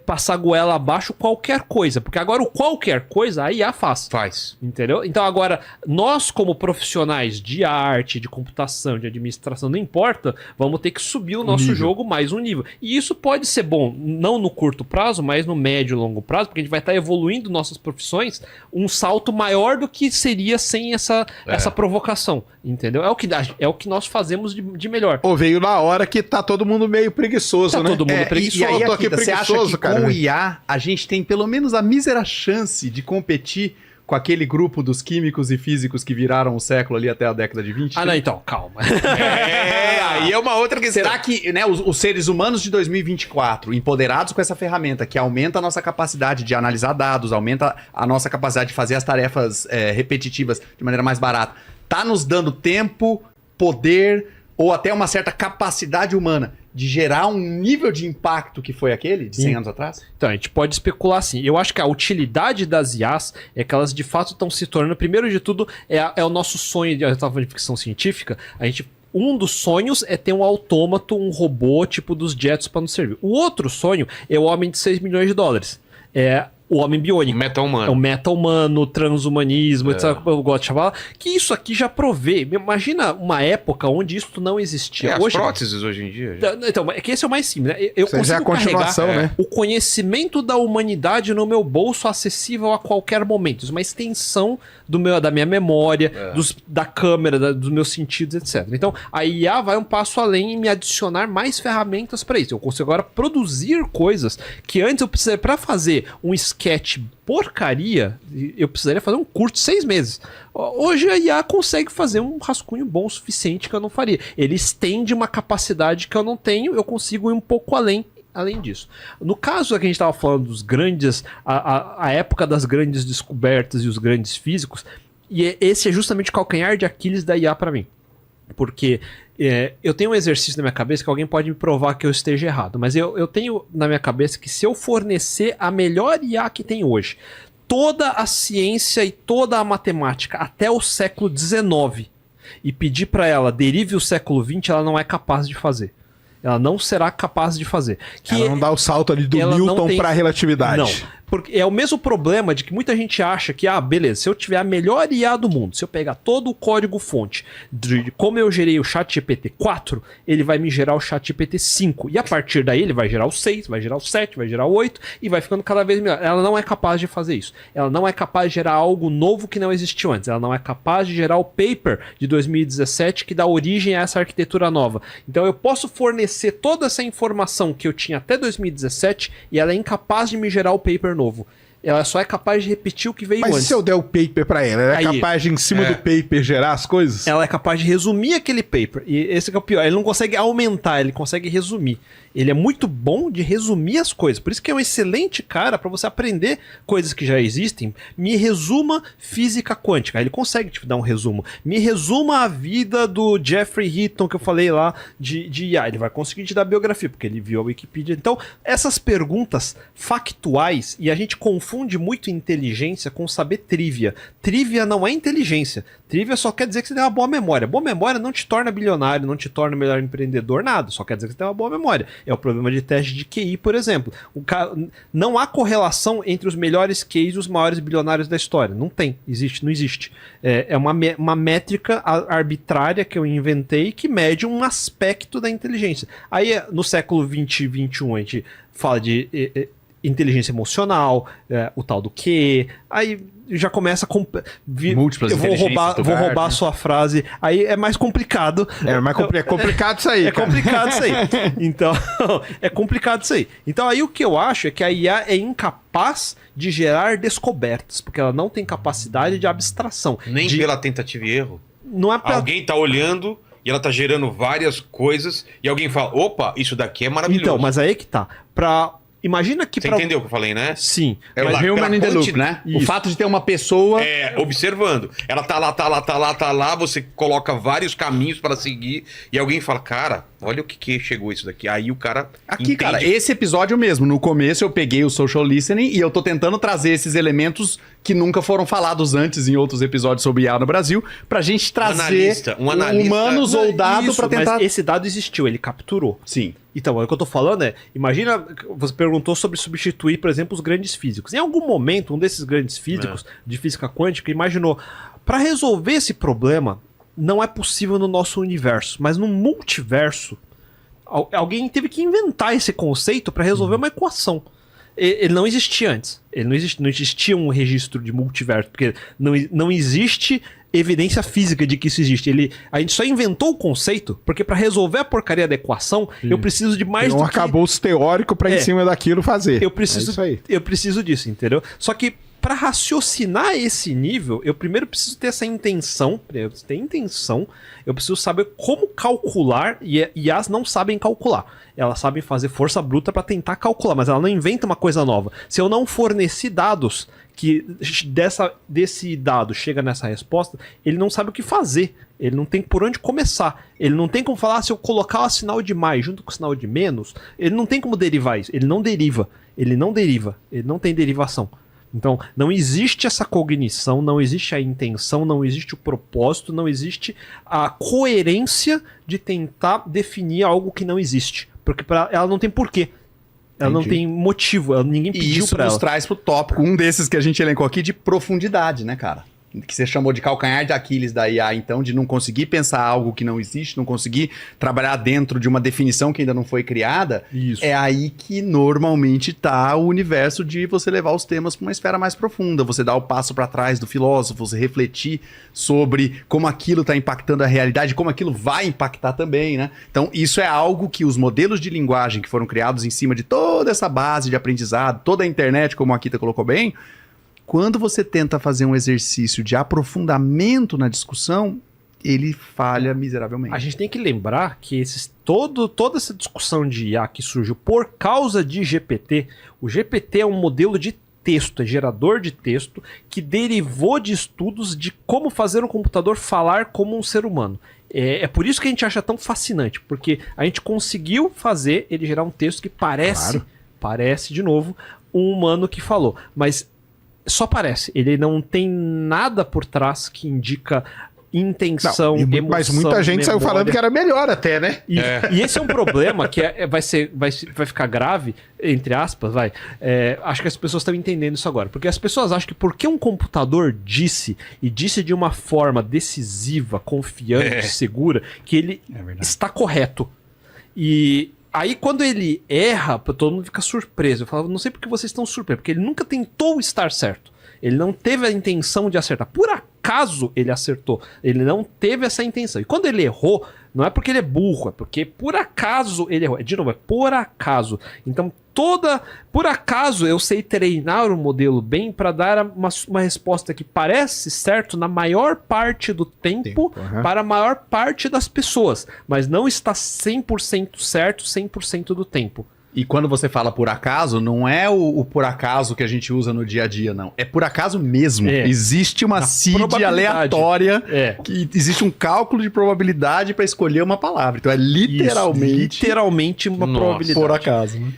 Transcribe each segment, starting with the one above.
passar goela abaixo qualquer coisa. Porque agora o qualquer coisa a IA faz. Faz. Entendeu? Então agora, nós como profissionais de arte, de computação, de administração, não importa, vamos ter que subir o nosso jogo mais um nível. E isso pode ser bom, não no curto prazo, mas no médio e longo prazo, porque a gente vai estar evoluindo nossas profissões um salto maior do que seria sem essa provocação. Entendeu? É o que nós fazemos de melhor. Pô, veio na hora que tá todo mundo meio preguiçoso, né? Todo mundo preguiçoso. E aí, eu tô aqui Akita, você acha preguiçoso, que cara, com o né? IA a gente tem pelo menos a mísera chance de competir com aquele grupo dos químicos e físicos que viraram o século ali até a década de 20? Ah, não, então, calma. Aí é uma outra questão. Será que, né, os seres humanos de 2024, empoderados com essa ferramenta que aumenta a nossa capacidade de analisar dados, aumenta a nossa capacidade de fazer as tarefas repetitivas de maneira mais barata, tá nos dando tempo, poder ou até uma certa capacidade humana de gerar um nível de impacto que foi aquele de 100 anos atrás? Então, a gente pode especular assim. Eu acho que a utilidade das IAs é que elas de fato estão se tornando, primeiro de tudo, é o nosso sonho, eu estava falando de ficção científica, um dos sonhos é ter um autômato, um robô tipo dos Jetsons para nos servir. O outro sonho é o homem de 6 milhões de dólares. É o homem biônico. O meta-humano. É o meta-humano, o transhumanismo, etc. Eu gosto de chamar. Que isso aqui já provê. Imagina uma época onde isso não existia. As próteses hoje em dia. Já. Então, é que esse é o mais simples, né? Eu Isso já é a consigo continuação, carregar né? o conhecimento da humanidade no meu bolso, acessível a qualquer momento. Isso é uma extensão da minha memória, da câmera, dos meus sentidos, etc. Então, a IA vai um passo além em me adicionar mais ferramentas para isso. Eu consigo agora produzir coisas que antes eu precisaria, para fazer um sketch porcaria, eu precisaria fazer um curso de 6 meses. Hoje a IA consegue fazer um rascunho bom o suficiente que eu não faria. Ele estende uma capacidade que eu não tenho, eu consigo ir um pouco além disso. No caso que a gente estava falando dos grandes, a época das grandes descobertas e os grandes físicos, e esse é justamente o calcanhar de Aquiles da IA para mim. Porque eu tenho um exercício na minha cabeça que alguém pode me provar que eu esteja errado, mas eu tenho na minha cabeça que se eu fornecer a melhor IA que tem hoje, toda a ciência e toda a matemática até o século XIX, e pedir para ela derive o século XX, ela não é capaz de fazer. Ela não será capaz de fazer. Ela não dá o salto ali do Newton para a relatividade. Não. Porque é o mesmo problema de que muita gente acha que, beleza, se eu tiver a melhor IA do mundo, se eu pegar todo o código-fonte de como eu gerei o ChatGPT 4, ele vai me gerar o ChatGPT 5. E a partir daí ele vai gerar o 6, vai gerar o 7, vai gerar o 8 e vai ficando cada vez melhor. Ela não é capaz de fazer isso. Ela não é capaz de gerar algo novo que não existiu antes. Ela não é capaz de gerar o paper de 2017 que dá origem a essa arquitetura nova. Então eu posso fornecer toda essa informação que eu tinha até 2017 e ela é incapaz de me gerar o paper novo. Ela só é capaz de repetir o que veio antes. Mas se eu der o paper pra ela é capaz de, em cima do paper, gerar as coisas? Ela é capaz de resumir aquele paper. E esse que é o pior. Ele não consegue aumentar, ele consegue resumir. Ele é muito bom de resumir as coisas. Por isso que é um excelente cara para você aprender coisas que já existem. Me resuma física quântica. Ele consegue te dar um resumo. Me resuma a vida do Geoffrey Hinton que eu falei lá de IA. Ele vai conseguir te dar biografia, porque ele viu a Wikipedia. Então, essas perguntas factuais, e a gente confunde muito inteligência com saber trivia. Trivia não é inteligência. Trivia só quer dizer que você tem uma boa memória. Boa memória não te torna bilionário, não te torna melhor empreendedor, nada. Só quer dizer que você tem uma boa memória. É o problema de teste de QI, por exemplo. Não há correlação entre os melhores QIs e os maiores bilionários da história. Não tem. Não existe. É uma métrica arbitrária que eu inventei que mede um aspecto da inteligência. Aí, no século 20 e 21, a gente fala de inteligência emocional, o tal do Q. Aí já começa com múltiplas inteligências. Vou roubar a sua frase. Aí é mais complicado. É complicado isso aí. É complicado isso aí. Então, é complicado isso aí. Então, aí o que eu acho é que a IA é incapaz de gerar descobertas, porque ela não tem capacidade de abstração. Nem pela tentativa e erro. Não é pra... Alguém tá olhando e ela tá gerando várias coisas e alguém fala, opa, isso daqui é maravilhoso. Então, mas aí que tá. Imagina que Você entendeu o que eu falei, né? Sim. É o human in the loop, né? Isso. O fato de ter uma pessoa... observando. Ela tá lá, você coloca vários caminhos para seguir e alguém fala, cara, olha o que chegou isso daqui. Aí o cara Aqui, entende. cara, esse episódio mesmo, no começo eu peguei o social listening e eu tô tentando trazer esses elementos que nunca foram falados antes em outros episódios sobre IA no Brasil, pra gente trazer Um analista humanos ou dado Isso, pra tentar... Mas esse dado existiu, ele capturou. Sim. Então, o que eu tô falando imagina, você perguntou sobre substituir, por exemplo, os grandes físicos. Em algum momento, um desses grandes físicos de física quântica imaginou, para resolver esse problema, não é possível no nosso universo, mas no multiverso, alguém teve que inventar esse conceito para resolver uma equação. Ele não existia antes. Não existia um registro de multiverso, porque não existe evidência física de que isso existe. A gente só inventou o conceito, porque para resolver a porcaria da equação, eu preciso de mais do que... um arcabouço teórico para em cima daquilo fazer. Eu preciso disso, entendeu? Só que para raciocinar esse nível, eu primeiro preciso ter essa intenção, eu preciso saber como calcular, e IAs não sabem calcular. Elas sabem fazer força bruta para tentar calcular, mas ela não inventa uma coisa nova. Se eu não fornecer dados que desse dado chega nessa resposta, ele não sabe o que fazer. Ele não tem por onde começar. Ele não tem como falar, se eu colocar o sinal de mais junto com o sinal de menos, ele não tem como derivar isso. Ele não deriva. Ele não tem derivação. Então, não existe essa cognição, não existe a intenção, não existe o propósito, não existe a coerência de tentar definir algo que não existe. Porque ela não tem porquê. Ela não tem motivo, ninguém pediu pra ela. Isso nos traz pro tópico, um desses que a gente elencou aqui, de profundidade, né, cara? Que você chamou de calcanhar de Aquiles da IA, então, de não conseguir pensar algo que não existe, não conseguir trabalhar dentro de uma definição que ainda não foi criada. Isso. É aí que normalmente tá o universo de você levar os temas para uma esfera mais profunda, você dar o passo para trás do filósofo, você refletir sobre como aquilo está impactando a realidade, como aquilo vai impactar também, né? Então, isso é algo que os modelos de linguagem que foram criados em cima de toda essa base de aprendizado, toda a internet, como a Akita colocou bem, quando você tenta fazer um exercício de aprofundamento na discussão, ele falha miseravelmente. A gente tem que lembrar que toda essa discussão de IA que surgiu por causa de GPT, o GPT é um modelo de texto, é gerador de texto, que derivou de estudos de como fazer um computador falar como um ser humano. É por isso que a gente acha tão fascinante, porque a gente conseguiu fazer ele gerar um texto que parece, de novo, um humano que falou, mas só parece, ele não tem nada por trás que indica intenção, emoção, mas muita gente memória. saiu falando que era melhor até, né? E esse é um problema que vai ficar grave, entre aspas, acho que as pessoas estão entendendo isso agora, porque as pessoas acham que porque um computador disse de uma forma decisiva, confiante, segura, que ele está correto. E aí, quando ele erra, todo mundo fica surpreso. Eu falo, não sei por que vocês estão surpresos, porque ele nunca tentou estar certo. Ele não teve a intenção de acertar. Por acaso ele acertou. Ele não teve essa intenção. E quando ele errou, não é porque ele é burro, é porque por acaso ele errou. De novo, é por acaso. Então, por acaso eu sei treinar o modelo bem para dar uma resposta que parece certo na maior parte do tempo para a maior parte das pessoas, mas não está 100% certo 100% do tempo. E quando você fala por acaso, não é o por acaso que a gente usa no dia a dia, não. É por acaso mesmo. Existe uma seed aleatória, que existe um cálculo de probabilidade para escolher uma palavra. Então é literalmente uma probabilidade. Por acaso, né?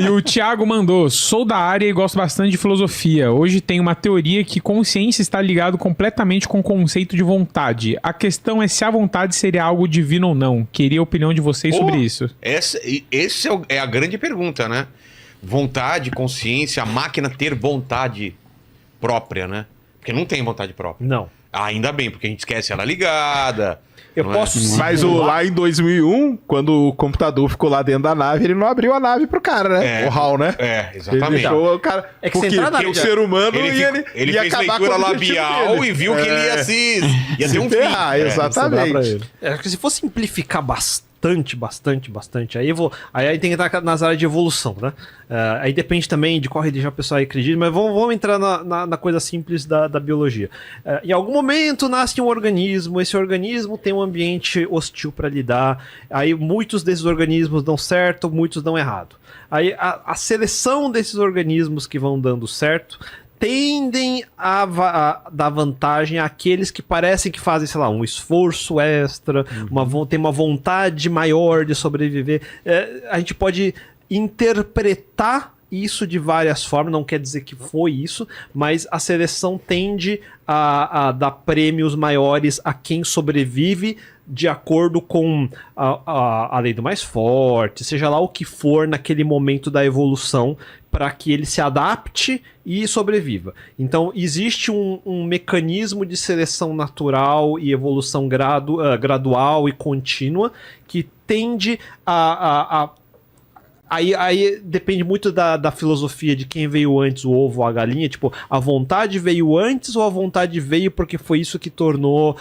E o Thiago mandou: sou da área e gosto bastante de filosofia. Hoje tem uma teoria que consciência está ligado completamente com o conceito de vontade. A questão é se a vontade seria algo divino ou não. Queria a opinião de vocês sobre isso. Esse é a grande pergunta, né? Vontade, consciência, a máquina ter vontade própria, né? Porque não tem vontade própria. Não. Ainda bem, porque a gente esquece ela ligada. Mas lá em 2001, quando o computador ficou lá dentro da nave, ele não abriu a nave pro cara, né? O HAL, né? Exatamente. Ele deixou o cara... É que você entrar na o ser humano ele ia fez acabar leitura com o objetivo labial dele. e viu que ele ia ter um fim. Exatamente. Acho que se for simplificar bastante, aí tem que entrar nas áreas de evolução, né? Aí depende também de qual religião a pessoa acredita, mas vamos entrar na coisa simples da biologia. Em algum momento nasce um organismo, esse organismo tem um ambiente hostil para lidar, aí muitos desses organismos dão certo, muitos dão errado. Aí a seleção desses organismos que vão dando certo tendem a dar vantagem àqueles que parecem que fazem, sei lá, um esforço extra, tem uma vontade maior de sobreviver. A gente pode interpretar isso de várias formas, não quer dizer que foi isso, mas a seleção tende a dar prêmios maiores a quem sobrevive de acordo com a lei do mais forte, seja lá o que for naquele momento da evolução, para que ele se adapte e sobreviva. Então, existe um mecanismo de seleção natural e evolução gradual e contínua que tende Aí depende muito da filosofia de quem veio antes, o ovo ou a galinha. Tipo, a vontade veio antes ou a vontade veio porque foi isso que tornou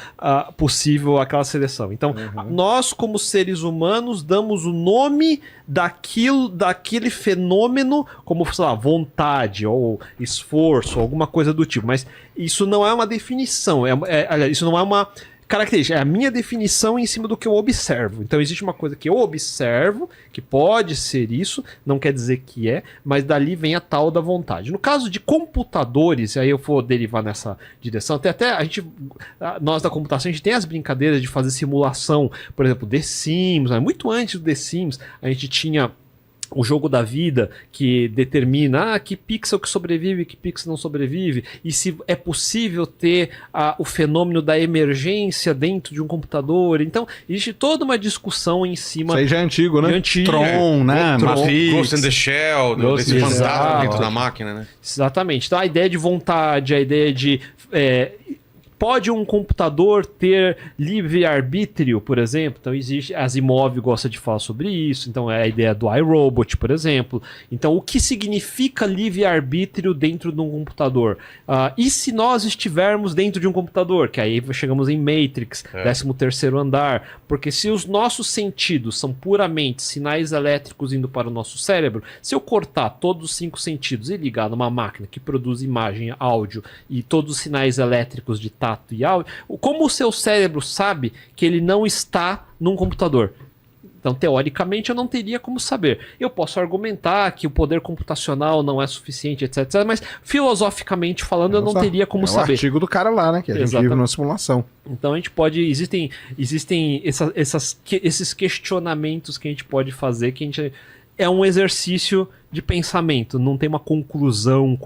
possível aquela seleção. Então, nós, como seres humanos, damos o nome daquele fenômeno como, sei lá, vontade ou esforço, alguma coisa do tipo. Mas isso não é uma definição. Isso não é uma característica, é a minha definição em cima do que eu observo. Então existe uma coisa que eu observo, que pode ser isso, não quer dizer que é, mas dali vem a tal da vontade. No caso de computadores, aí eu vou derivar nessa direção, até nós da computação, a gente tem as brincadeiras de fazer simulação, por exemplo, The Sims, né? Muito antes do The Sims, a gente tinha o jogo da vida que determina que pixel que sobrevive e que pixel não sobrevive, e se é possível ter o fenômeno da emergência dentro de um computador. Então, existe toda uma discussão em cima. Isso aí já é antigo, né? Tron, né? Matrix. Ghost in the Shell, Ghost desse in the fantasma Shell. dentro da máquina, né? Exatamente. Então, a ideia de vontade, a ideia de... pode um computador ter livre-arbítrio, por exemplo? Então existe, Asimov gosta de falar sobre isso, então é a ideia do iRobot, por exemplo. Então o que significa livre-arbítrio dentro de um computador? E se nós estivermos dentro de um computador? Que aí chegamos em Matrix, 13º andar, porque se os nossos sentidos são puramente sinais elétricos indo para o nosso cérebro, se eu cortar todos os 5 sentidos e ligar numa máquina que produz imagem, áudio e todos os sinais elétricos de tato e áudio, como o seu cérebro sabe que ele não está num computador? Então, teoricamente, eu não teria como saber. Eu posso argumentar que o poder computacional não é suficiente, etc. Mas, filosoficamente falando, eu não teria como saber. É o artigo do cara lá, né? Que a gente vive numa simulação. Então, a gente pode... Existem esses questionamentos que a gente pode fazer, que a gente... É um exercício de pensamento, não tem uma conclusão